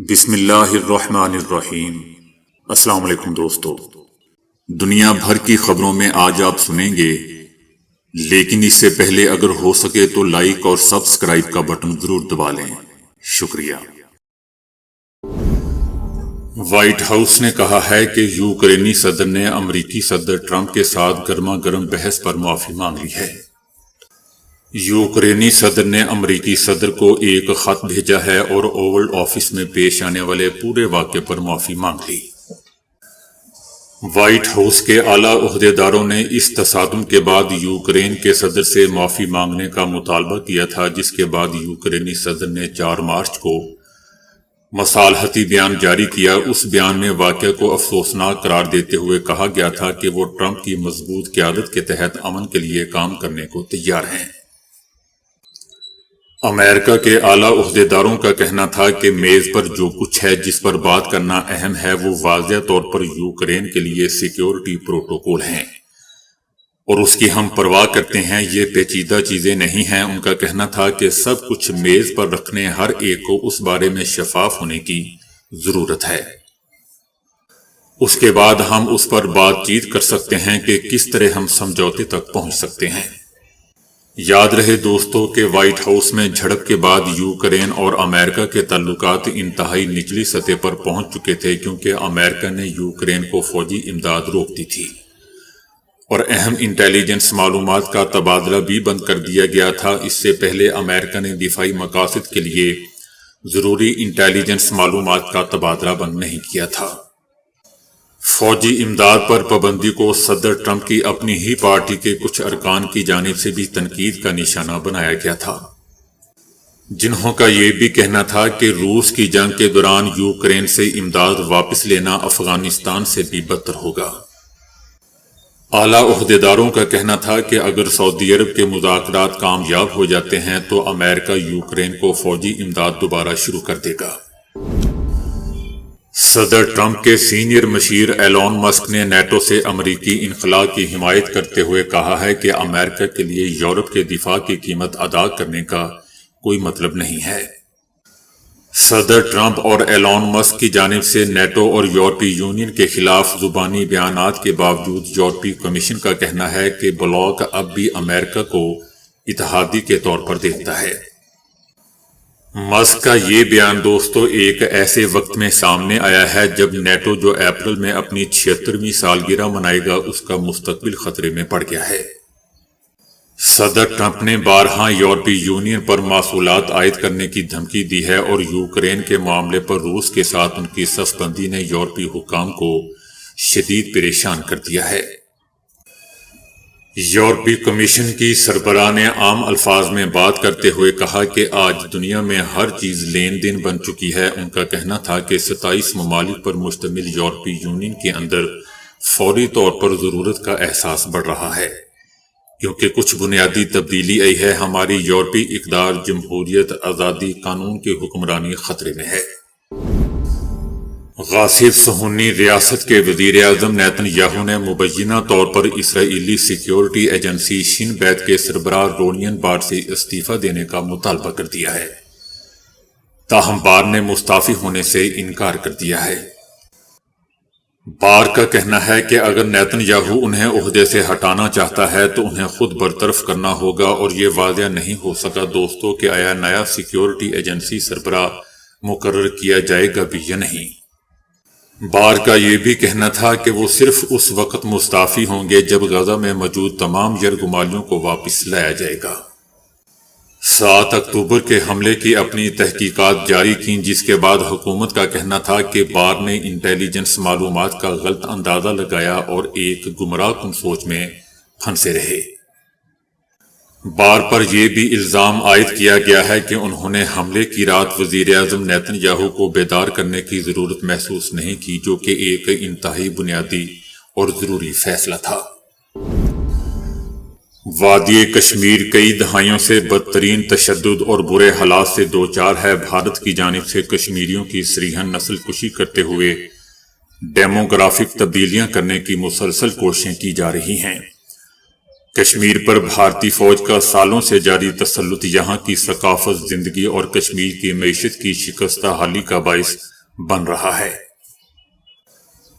بسم اللہ الرحمن الرحیم۔ السلام علیکم دوستو، دنیا بھر کی خبروں میں آج آپ سنیں گے، لیکن اس سے پہلے اگر ہو سکے تو لائک اور سبسکرائب کا بٹن ضرور دبا لیں۔ شکریہ۔ وائٹ ہاؤس نے کہا ہے کہ یوکرینی صدر نے امریکی صدر ٹرمپ کے ساتھ گرما گرم بحث پر معافی مانگ لی ہے۔ یوکرینی صدر نے امریکی صدر کو ایک خط بھیجا ہے اور اوول آفس میں پیش آنے والے پورے واقعے پر معافی مانگ لی۔ وائٹ ہاؤس کے اعلیٰ عہدیداروں نے اس تصادم کے بعد یوکرین کے صدر سے معافی مانگنے کا مطالبہ کیا تھا، جس کے بعد یوکرینی صدر نے 4 مارچ کو مصالحتی بیان جاری کیا۔ اس بیان میں واقعہ کو افسوسناک قرار دیتے ہوئے کہا گیا تھا کہ وہ ٹرمپ کی مضبوط قیادت کے تحت امن کے لیے کام کرنے کو تیار ہیں۔ امریکہ کے اعلیٰ عہدیداروں کا کہنا تھا کہ میز پر جو کچھ ہے جس پر بات کرنا اہم ہے وہ واضح طور پر یوکرین کے لیے سیکیورٹی پروٹوکول ہیں اور اس کی ہم پرواہ کرتے ہیں، یہ پیچیدہ چیزیں نہیں ہیں۔ ان کا کہنا تھا کہ سب کچھ میز پر رکھنے ہر ایک کو اس بارے میں شفاف ہونے کی ضرورت ہے۔ اس کے بعد ہم اس پر بات چیت کر سکتے ہیں کہ کس طرح ہم سمجھوتے تک پہنچ سکتے ہیں۔ یاد رہے دوستو کہ وائٹ ہاؤس میں جھڑپ کے بعد یوکرین اور امریکہ کے تعلقات انتہائی نچلی سطح پر پہنچ چکے تھے، کیونکہ امریکہ نے یوکرین کو فوجی امداد روک دی تھی اور اہم انٹیلیجنس معلومات کا تبادلہ بھی بند کر دیا گیا تھا۔ اس سے پہلے امریکہ نے دفاعی مقاصد کے لیے ضروری انٹیلیجنس معلومات کا تبادلہ بند نہیں کیا تھا۔ فوجی امداد پر پابندی کو صدر ٹرمپ کی اپنی ہی پارٹی کے کچھ ارکان کی جانب سے بھی تنقید کا نشانہ بنایا گیا تھا، جنہوں کا یہ بھی کہنا تھا کہ روس کی جنگ کے دوران یوکرین سے امداد واپس لینا افغانستان سے بھی بدتر ہوگا۔ اعلیٰ عہدیداروں کا کہنا تھا کہ اگر سعودی عرب کے مذاکرات کامیاب ہو جاتے ہیں تو امریکہ یوکرین کو فوجی امداد دوبارہ شروع کر دے گا۔ صدر ٹرمپ کے سینئر مشیر ایلون مسک نے نیٹو سے امریکی انخلاء کی حمایت کرتے ہوئے کہا ہے کہ امریکہ کے لیے یورپ کے دفاع کی قیمت ادا کرنے کا کوئی مطلب نہیں ہے۔ صدر ٹرمپ اور ایلون مسک کی جانب سے نیٹو اور یورپی یونین کے خلاف زبانی بیانات کے باوجود یورپی کمیشن کا کہنا ہے کہ بلاک اب بھی امریکہ کو اتحادی کے طور پر دیکھتا ہے۔ مسک کا یہ بیان دوستو ایک ایسے وقت میں سامنے آیا ہے جب نیٹو جو اپریل میں اپنی 76ویں سالگرہ منائے گا، اس کا مستقبل خطرے میں پڑ گیا ہے۔ صدر ٹرمپ نے بارہا یورپی یونین پر محصولات عائد کرنے کی دھمکی دی ہے اور یوکرین کے معاملے پر روس کے ساتھ ان کی صف بندی نے یورپی حکام کو شدید پریشان کر دیا ہے۔ یورپی کمیشن کی سربراہ نے عام الفاظ میں بات کرتے ہوئے کہا کہ آج دنیا میں ہر چیز لین دین بن چکی ہے۔ ان کا کہنا تھا کہ 27 ممالک پر مشتمل یورپی یونین کے اندر فوری طور پر ضرورت کا احساس بڑھ رہا ہے، کیونکہ کچھ بنیادی تبدیلی آئی ہے۔ ہماری یورپی اقدار، جمہوریت، آزادی، قانون کی حکمرانی خطرے میں ہے۔ غاصب صہیونی ریاست کے وزیر اعظم نیتن یاہو نے مبینہ طور پر اسرائیلی سیکیورٹی ایجنسی شن بیت کے سربراہ رونین بار سے استعفیٰ دینے کا مطالبہ کر دیا ہے، تاہم بار نے مستعفی ہونے سے انکار کر دیا ہے۔ بار کا کہنا ہے کہ اگر نیتن یاہو انہیں عہدے سے ہٹانا چاہتا ہے تو انہیں خود برطرف کرنا ہوگا، اور یہ واضح نہیں ہو سکا دوستو کہ آیا نیا سیکیورٹی ایجنسی سربراہ مقرر کیا جائے گا بھی یا نہیں۔ بار کا یہ بھی کہنا تھا کہ وہ صرف اس وقت مستعفی ہوں گے جب غزہ میں موجود تمام یرغمالیوں کو واپس لایا جائے گا۔ 7 اکتوبر کے حملے کی اپنی تحقیقات جاری کیں، جس کے بعد حکومت کا کہنا تھا کہ بار نے انٹیلیجنس معلومات کا غلط اندازہ لگایا اور ایک گمراہ کن سوچ میں پھنسے رہے۔ بار پر یہ بھی الزام عائد کیا گیا ہے کہ انہوں نے حملے کی رات وزیر اعظم نیتن یاہو کو بیدار کرنے کی ضرورت محسوس نہیں کی، جو کہ ایک انتہائی بنیادی اور ضروری فیصلہ تھا۔ وادی کشمیر کئی دہائیوں سے بدترین تشدد اور برے حالات سے دوچار ہے۔ بھارت کی جانب سے کشمیریوں کی سریحن نسل کشی کرتے ہوئے ڈیموگرافک تبدیلیاں کرنے کی مسلسل کوششیں کی جا رہی ہیں۔ کشمیر پر بھارتی فوج کا سالوں سے جاری تسلط یہاں کی ثقافت، زندگی اور کشمیر کی معیشت کی شکستہ حالی کا باعث بن رہا ہے۔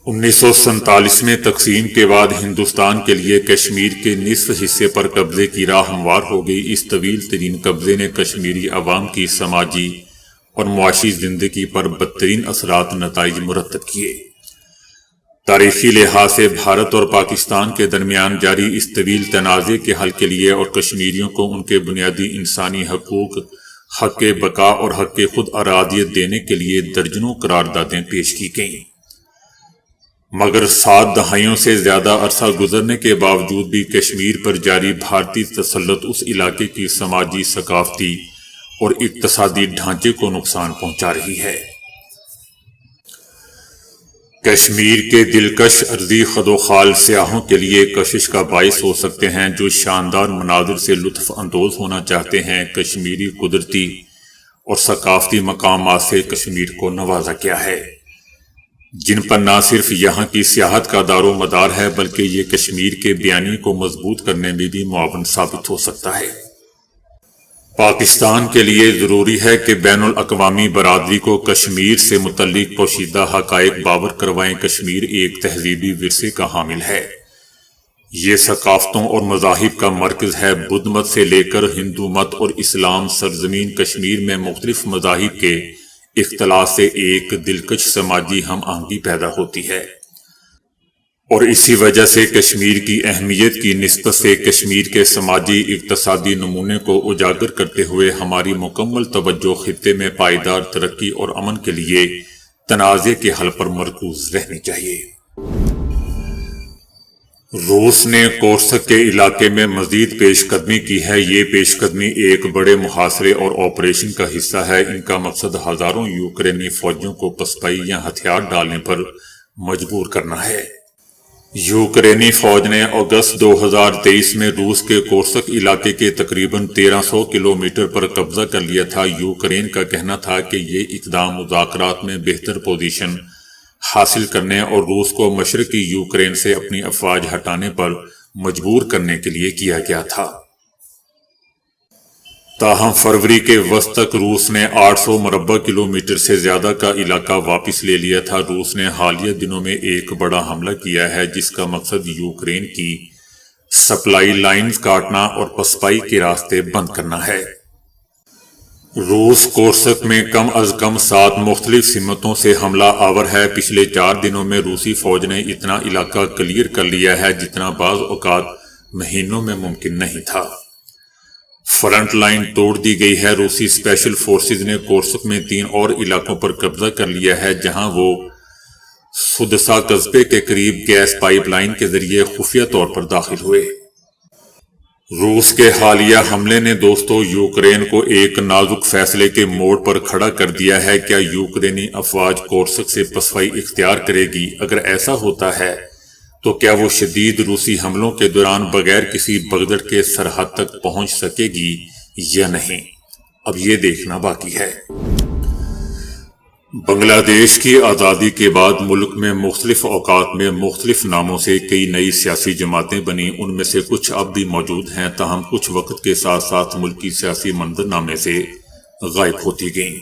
1947 میں تقسیم کے بعد ہندوستان کے لیے کشمیر کے نصف حصے پر قبضے کی راہ ہموار ہو گئی۔ اس طویل ترین قبضے نے کشمیری عوام کی سماجی اور معاشی زندگی پر بدترین اثرات نتائج مرتب کیے۔ تاریخی لحاظ سے بھارت اور پاکستان کے درمیان جاری اس طویل تنازع کے حل کے لیے اور کشمیریوں کو ان کے بنیادی انسانی حقوق، حق بقا اور حق خود ارادیت دینے کے لیے درجنوں قراردادیں پیش کی گئیں، مگر 7 دہائیوں سے زیادہ عرصہ گزرنے کے باوجود بھی کشمیر پر جاری بھارتی تسلط اس علاقے کی سماجی، ثقافتی اور اقتصادی ڈھانچے کو نقصان پہنچا رہی ہے۔ کشمیر کے دلکش ارضی خدوخال سیاحوں کے لیے کشش کا باعث ہو سکتے ہیں، جو شاندار مناظر سے لطف اندوز ہونا چاہتے ہیں۔ کشمیری قدرتی اور ثقافتی مقامات سے کشمیر کو نوازا گیا ہے، جن پر نہ صرف یہاں کی سیاحت کا دار و مدار ہے بلکہ یہ کشمیر کے بیانی کو مضبوط کرنے میں بھی معاون ثابت ہو سکتا ہے۔ پاکستان کے لیے ضروری ہے کہ بین الاقوامی برادری کو کشمیر سے متعلق پوشیدہ حقائق باور کروائیں۔ کشمیر ایک تہذیبی ورثے کا حامل ہے، یہ ثقافتوں اور مذاہب کا مرکز ہے۔ بدھ مت سے لے کر ہندو مت اور اسلام سرزمین کشمیر میں مختلف مذاہب کے اختلاط سے ایک دلکش سماجی ہم آہنگی پیدا ہوتی ہے، اور اسی وجہ سے کشمیر کی اہمیت کی نسبت سے کشمیر کے سماجی اقتصادی نمونے کو اجاگر کرتے ہوئے ہماری مکمل توجہ خطے میں پائیدار ترقی اور امن کے لیے تنازع کے حل پر مرکوز رہنی چاہیے۔ روس نے کورسک کے علاقے میں مزید پیش قدمی کی ہے۔ یہ پیش قدمی ایک بڑے محاصرے اور آپریشن کا حصہ ہے۔ ان کا مقصد ہزاروں یوکرینی فوجیوں کو پسپائی یا ہتھیار ڈالنے پر مجبور کرنا ہے۔ یوکرینی فوج نے اگست 2023 میں روس کے کورسک علاقے کے تقریباً 1300 کلومیٹر پر قبضہ کر لیا تھا۔ یوکرین کا کہنا تھا کہ یہ اقدام مذاکرات میں بہتر پوزیشن حاصل کرنے اور روس کو مشرقی یوکرین سے اپنی افواج ہٹانے پر مجبور کرنے کے لیے کیا گیا تھا۔ تاہم فروری کے وسط تک روس نے 800 مربع کلومیٹر سے زیادہ کا علاقہ واپس لے لیا تھا۔ روس نے حالیہ دنوں میں ایک بڑا حملہ کیا ہے جس کا مقصد یوکرین کی سپلائی لائنز کاٹنا اور پسپائی کے راستے بند کرنا ہے۔ روس کورسک میں کم از کم 7 مختلف سمتوں سے حملہ آور ہے۔ پچھلے 4 دنوں میں روسی فوج نے اتنا علاقہ کلیئر کر لیا ہے جتنا بعض اوقات مہینوں میں ممکن نہیں تھا۔ فرنٹ لائن توڑ دی گئی ہے۔ روسی اسپیشل فورسز نے کورسک میں 3 اور علاقوں پر قبضہ کر لیا ہے جہاں وہ سودسا قصبے کے قریب گیس پائپ لائن کے ذریعے خفیہ طور پر داخل ہوئے۔ روس کے حالیہ حملے نے یوکرین کو ایک نازک فیصلے کے موڑ پر کھڑا کر دیا ہے۔ کیا یوکرینی افواج کورسک سے پسپائی اختیار کرے گی؟ اگر ایسا ہوتا ہے تو کیا وہ شدید روسی حملوں کے دوران بغیر کسی بغدڑ کے سرحد تک پہنچ سکے گی یا نہیں؟ اب یہ دیکھنا باقی ہے۔ بنگلہ دیش کی آزادی کے بعد ملک میں مختلف اوقات میں مختلف ناموں سے کئی نئی سیاسی جماعتیں بنیں۔ ان میں سے کچھ اب بھی موجود ہیں، تاہم کچھ وقت کے ساتھ ساتھ ملکی سیاسی منظرنامے سے غائب ہوتی گئیں۔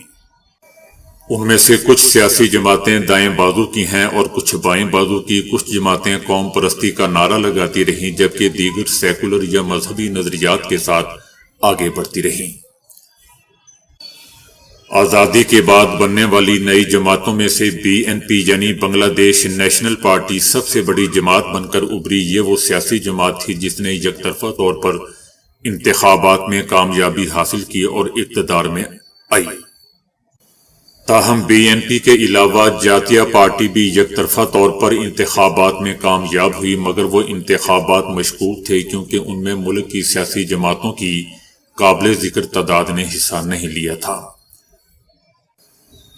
ان میں سے کچھ سیاسی جماعتیں دائیں بازو کی ہیں اور کچھ بائیں بازو کی۔ کچھ جماعتیں قوم پرستی کا نعرہ لگاتی رہیں جبکہ دیگر سیکولر یا مذہبی نظریات کے ساتھ آگے بڑھتی رہیں۔ آزادی کے بعد بننے والی نئی جماعتوں میں سے BNP یعنی بنگلہ دیش نیشنل پارٹی سب سے بڑی جماعت بن کر ابھری۔ یہ وہ سیاسی جماعت تھی جس نے یک طرفہ طور پر انتخابات میں کامیابی حاصل کی اور اقتدار میں آئی۔ تاہم BNP کے علاوہ جاتیہ پارٹی بھی یک طرفہ طور پر انتخابات میں کامیاب ہوئی، مگر وہ انتخابات مشکوک تھے کیونکہ ان میں ملک کی سیاسی جماعتوں کی قابل ذکر تعداد نے حصہ نہیں لیا تھا۔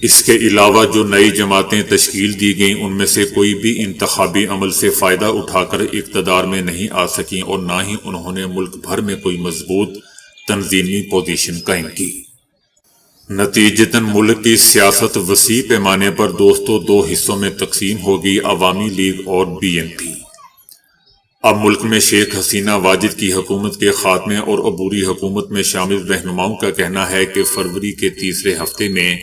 اس کے علاوہ جو نئی جماعتیں تشکیل دی گئیں ان میں سے کوئی بھی انتخابی عمل سے فائدہ اٹھا کر اقتدار میں نہیں آ سکیں اور نہ ہی انہوں نے ملک بھر میں کوئی مضبوط تنظیمی پوزیشن قائم کی۔ نتیجتاً ملک کی سیاست وسیع پیمانے پر 2 حصوں میں تقسیم ہو گئی، عوامی لیگ اور BNP۔ اب ملک میں شیخ حسینہ واجد کی حکومت کے خاتمے اور عبوری حکومت میں شامل رہنماؤں کا کہنا ہے کہ فروری کے تیسرے ہفتے میں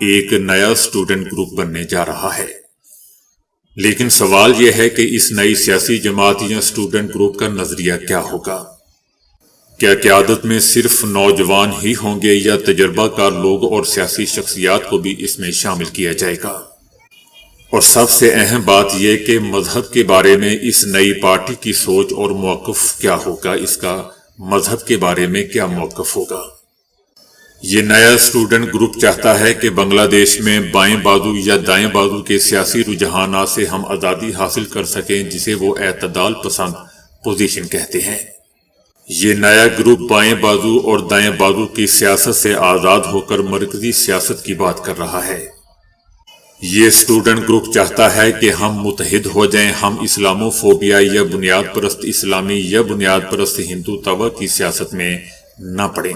ایک نیا اسٹوڈنٹ گروپ بننے جا رہا ہے۔ لیکن سوال یہ ہے کہ اس نئی سیاسی جماعت یا اسٹوڈنٹ گروپ کا نظریہ کیا ہوگا؟ کیا قیادت میں صرف نوجوان ہی ہوں گے یا تجربہ کار لوگ اور سیاسی شخصیات کو بھی اس میں شامل کیا جائے گا؟ اور سب سے اہم بات یہ کہ مذہب کے بارے میں اس نئی پارٹی کی سوچ اور موقف کیا ہوگا، اس کا مذہب کے بارے میں کیا موقف ہوگا؟ یہ نیا اسٹوڈنٹ گروپ چاہتا ہے کہ بنگلہ دیش میں بائیں بازو یا دائیں بازو کے سیاسی رجحانات سے ہم آزادی حاصل کر سکیں، جسے وہ اعتدال پسند پوزیشن کہتے ہیں۔ یہ نیا گروپ بائیں بازو اور دائیں بازو کی سیاست سے آزاد ہو کر مرکزی سیاست کی بات کر رہا ہے۔ یہ اسٹوڈنٹ گروپ چاہتا ہے کہ ہم متحد ہو جائیں، ہم اسلامو فوبیا یا بنیاد پرست اسلامی یا بنیاد پرست ہندو طبع کی سیاست میں نہ پڑیں۔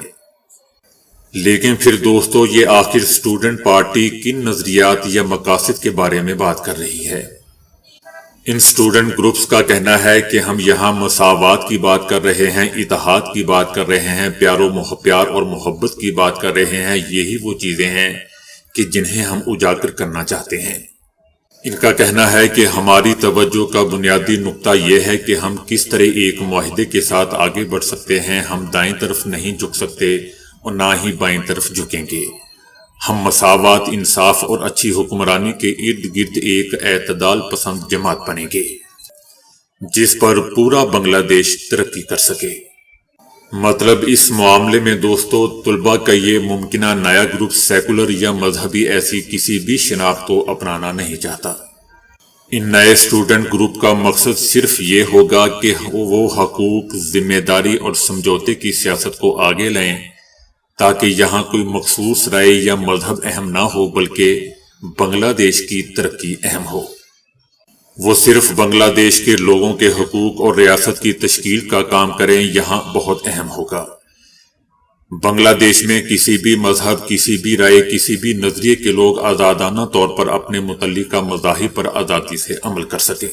لیکن پھر دوستو، یہ آخر اسٹوڈنٹ پارٹی کن نظریات یا مقاصد کے بارے میں بات کر رہی ہے؟ ان اسٹوڈنٹ گروپس کا کہنا ہے کہ ہم یہاں مساوات کی بات کر رہے ہیں، اتحاد کی بات کر رہے ہیں، پیار اور محبت کی بات کر رہے ہیں۔ یہی وہ چیزیں ہیں کہ جنہیں ہم اجاگر کرنا چاہتے ہیں۔ ان کا کہنا ہے کہ ہماری توجہ کا بنیادی نقطہ یہ ہے کہ ہم کس طرح ایک معاہدے کے ساتھ آگے بڑھ سکتے ہیں۔ ہم دائیں طرف نہیں جھک سکتے اور نہ ہی بائیں طرف جھکیں گے۔ ہم مساوات، انصاف اور اچھی حکمرانی کے ارد گرد ایک اعتدال پسند جماعت بنیں گے جس پر پورا بنگلہ دیش ترقی کر سکے۔ مطلب اس معاملے میں دوستو، طلباء کا یہ ممکنہ نیا گروپ سیکولر یا مذہبی ایسی کسی بھی شناخت کو اپنانا نہیں چاہتا۔ ان نئے اسٹوڈنٹ گروپ کا مقصد صرف یہ ہوگا کہ وہ حقوق، ذمہ داری اور سمجھوتے کی سیاست کو آگے لائیں تاکہ یہاں کوئی مخصوص رائے یا مذہب اہم نہ ہو بلکہ بنگلہ دیش کی ترقی اہم ہو۔ وہ صرف بنگلہ دیش کے لوگوں کے حقوق اور ریاست کی تشکیل کا کام کریں، یہاں بہت اہم ہوگا۔ بنگلہ دیش میں کسی بھی مذہب، کسی بھی رائے، کسی بھی نظریے کے لوگ آزادانہ طور پر اپنے متعلقہ مذاہب پر آزادی سے عمل کر سکیں۔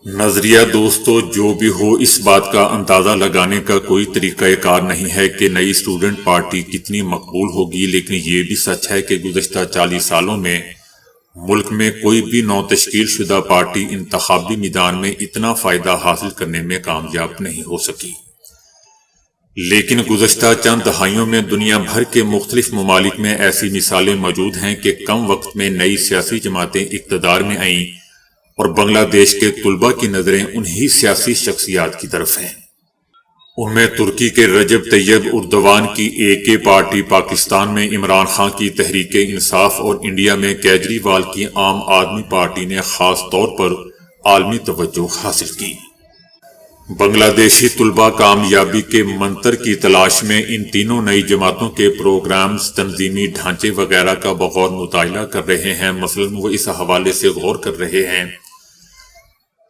نظریہ دوستو جو بھی ہو، اس بات کا اندازہ لگانے کا کوئی طریقہ کار نہیں ہے کہ نئی اسٹوڈنٹ پارٹی کتنی مقبول ہوگی، لیکن یہ بھی سچ ہے کہ گزشتہ 40 سالوں میں ملک میں کوئی بھی نو تشکیل شدہ پارٹی انتخابی میدان میں اتنا فائدہ حاصل کرنے میں کامیاب نہیں ہو سکی۔ لیکن گزشتہ چند دہائیوں میں دنیا بھر کے مختلف ممالک میں ایسی مثالیں موجود ہیں کہ کم وقت میں نئی سیاسی جماعتیں اقتدار میں آئیں اور بنگلہ دیش کے طلباء کی نظریں انہی سیاسی شخصیات کی طرف ہیں۔ ان میں ترکی کے رجب طیب اردوان کی AK پارٹی، پاکستان میں عمران خان کی تحریک انصاف اور انڈیا میں کیجریوال کی عام آدمی پارٹی نے خاص طور پر عالمی توجہ حاصل کی۔ بنگلہ دیشی طلباء کامیابی کے منتر کی تلاش میں ان تینوں نئی جماعتوں کے پروگرامز، تنظیمی ڈھانچے وغیرہ کا بغور مطالعہ کر رہے ہیں۔ مثلاً وہ اس حوالے سے غور کر رہے ہیں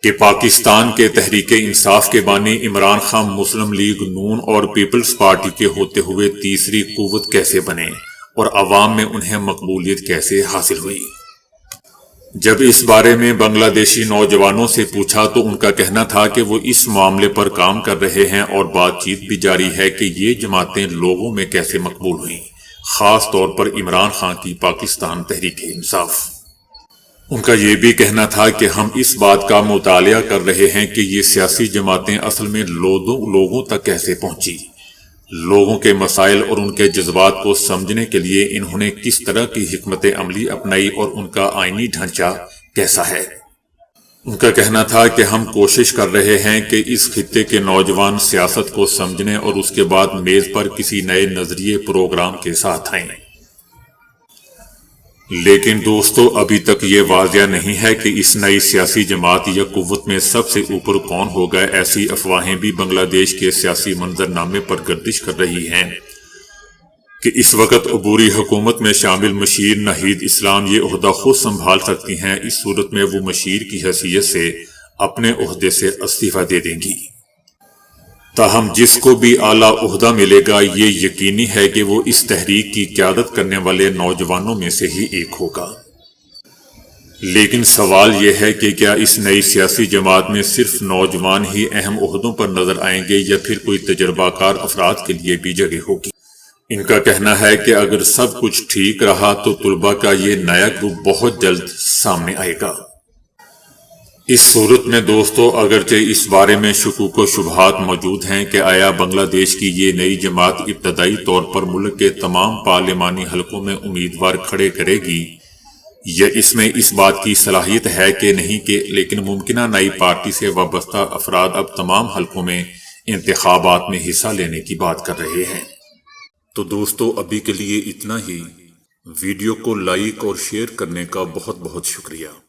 کہ پاکستان کے تحریک انصاف کے بانی عمران خان مسلم لیگ نون اور پیپلز پارٹی کے ہوتے ہوئے تیسری قوت کیسے بنے اور عوام میں انہیں مقبولیت کیسے حاصل ہوئی۔ جب اس بارے میں بنگلہ دیشی نوجوانوں سے پوچھا تو ان کا کہنا تھا کہ وہ اس معاملے پر کام کر رہے ہیں اور بات چیت بھی جاری ہے کہ یہ جماعتیں لوگوں میں کیسے مقبول ہوئیں، خاص طور پر عمران خان کی پاکستان تحریک انصاف۔ ان کا یہ بھی کہنا تھا کہ ہم اس بات کا مطالعہ کر رہے ہیں کہ یہ سیاسی جماعتیں اصل میں لوگوں تک کیسے پہنچی، لوگوں کے مسائل اور ان کے جذبات کو سمجھنے کے لیے انہوں نے کس طرح کی حکمت عملی اپنائی اور ان کا آئینی ڈھانچہ کیسا ہے۔ ان کا کہنا تھا کہ ہم کوشش کر رہے ہیں کہ اس خطے کے نوجوان سیاست کو سمجھنے اور اس کے بعد میز پر کسی نئے نظریے پروگرام کے ساتھ آئیں۔ لیکن دوستو، ابھی تک یہ واضح نہیں ہے کہ اس نئی سیاسی جماعت یا قوت میں سب سے اوپر کون ہوگا۔ ایسی افواہیں بھی بنگلہ دیش کے سیاسی منظرنامے پر گردش کر رہی ہیں کہ اس وقت عبوری حکومت میں شامل مشیر نہید اسلام یہ عہدہ خود سنبھال سکتی ہیں۔ اس صورت میں وہ مشیر کی حیثیت سے اپنے عہدے سے استعفیٰ دے دیں گی۔ تاہم جس کو بھی اعلیٰ عہدہ ملے گا، یہ یقینی ہے کہ وہ اس تحریک کی قیادت کرنے والے نوجوانوں میں سے ہی ایک ہوگا۔ لیکن سوال یہ ہے کہ کیا اس نئی سیاسی جماعت میں صرف نوجوان ہی اہم عہدوں پر نظر آئیں گے یا پھر کوئی تجربہ کار افراد کے لیے بھی جگہ ہوگی؟ ان کا کہنا ہے کہ اگر سب کچھ ٹھیک رہا تو طلباء کا یہ نیا گروپ بہت جلد سامنے آئے گا۔ اس صورت میں دوستو، اگرچہ اس بارے میں شکوک و شبہات موجود ہیں کہ آیا بنگلہ دیش کی یہ نئی جماعت ابتدائی طور پر ملک کے تمام پارلیمانی حلقوں میں امیدوار کھڑے کرے گی یا اس میں اس بات کی صلاحیت ہے کہ نہیں کہ لیکن ممکنہ نئی پارٹی سے وابستہ افراد اب تمام حلقوں میں انتخابات میں حصہ لینے کی بات کر رہے ہیں۔ تو دوستو، ابھی کے لیے اتنا ہی۔ ویڈیو کو لائک اور شیئر کرنے کا بہت بہت شکریہ۔